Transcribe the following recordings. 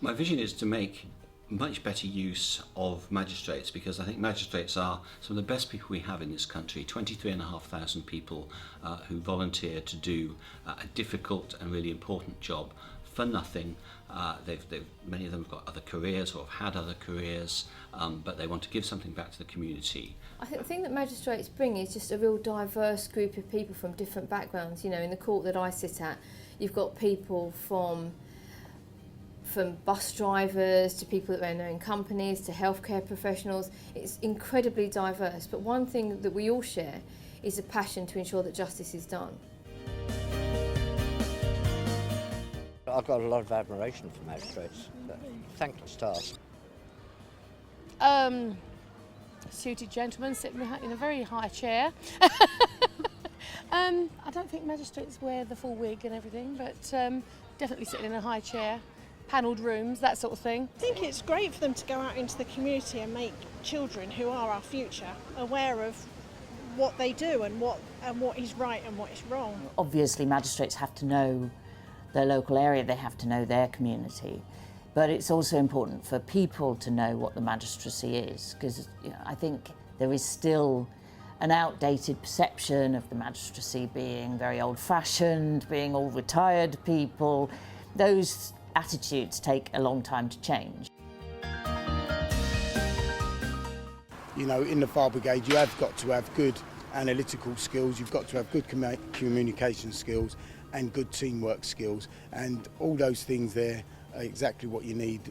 My vision is to make much better use of magistrates, because I think magistrates are some of the best people we have in this country. 23,500 people who volunteer to do a difficult and really important job for nothing. Many of them have got other careers or have had other careers, but they want to give something back to the community. I think the thing that magistrates bring is just a real diverse group of people from different backgrounds. You know, in the court that I sit at, you've got people from bus drivers to people that own their own companies to healthcare professionals. It's incredibly diverse, but one thing that we all share is a passion to ensure that justice is done. I've got a lot of admiration for magistrates. Thankless task. Suited gentleman sitting in a very high chair. I don't think magistrates wear the full wig and everything, but definitely sitting in a high chair. Panelled rooms, that sort of thing. I think it's great for them to go out into the community and make children, who are our future, aware of what they do and what is right and what is wrong. Obviously, magistrates have to know their local area, they have to know their community, but it's also important for people to know what the magistracy is, because I think there is still an outdated perception of the magistracy being very old-fashioned, being all retired people. Those attitudes take a long time to change. You know, in the fire brigade you have got to have good analytical skills, you've got to have good communication skills and good teamwork skills, and all those things there are exactly what you need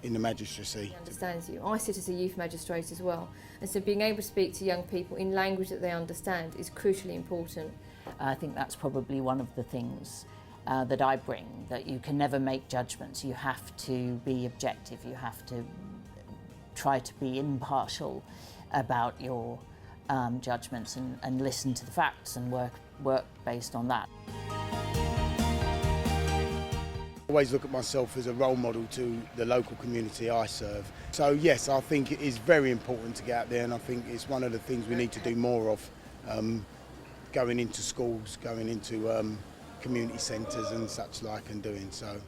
in the magistracy. He understands you. I sit as a youth magistrate as well, and so being able to speak to young people in language that they understand is crucially important. I think that's probably one of the things that I bring, that you can never make judgments. You have to be objective, you have to try to be impartial about your judgments and listen to the facts and work based on that. I always look at myself as a role model to the local community I serve. So yes, I think it is very important to get out there, and I think it's one of the things we need to do more of, going into schools, going into community centres and such like, and doing so.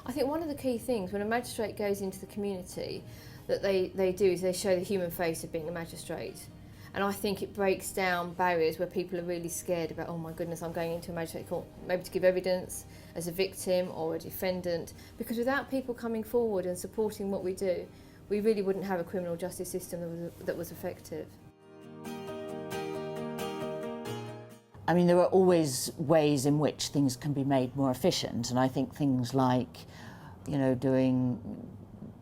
I think one of the key things when a magistrate goes into the community that they do is they show the human face of being a magistrate. And I think it breaks down barriers where people are really scared about, oh my goodness, I'm going into a magistrate court, maybe to give evidence as a victim or a defendant, because without people coming forward and supporting what we do, we really wouldn't have a criminal justice system that was effective. I mean, there are always ways in which things can be made more efficient, and I think things like, you know, doing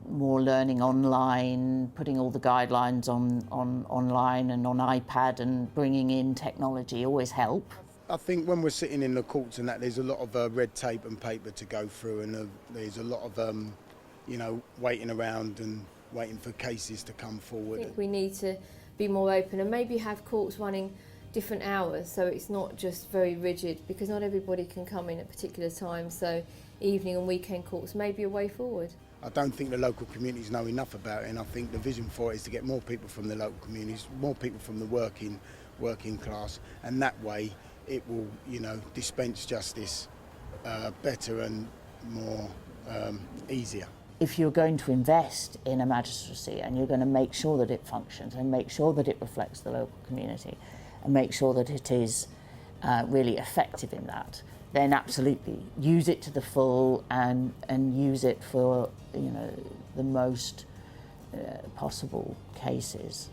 more learning online, putting all the guidelines online and on iPad and bringing in technology always help. I think when we're sitting in the courts and that, there's a lot of red tape and paper to go through, and there's a lot of, you know, waiting around and waiting for cases to come forward. I think we need to be more open and maybe have courts running different hours, so it's not just very rigid, because not everybody can come in at particular times, so evening and weekend courts may be a way forward. I don't think the local communities know enough about it, and I think the vision for it is to get more people from the local communities, more people from the working class, and that way it will, you know, dispense justice better and more easier. If you're going to invest in a magistracy and you're going to make sure that it functions and make sure that it reflects the local community and make sure that it is really effective in that, then absolutely use it to the full and use it for, you know, the most possible cases.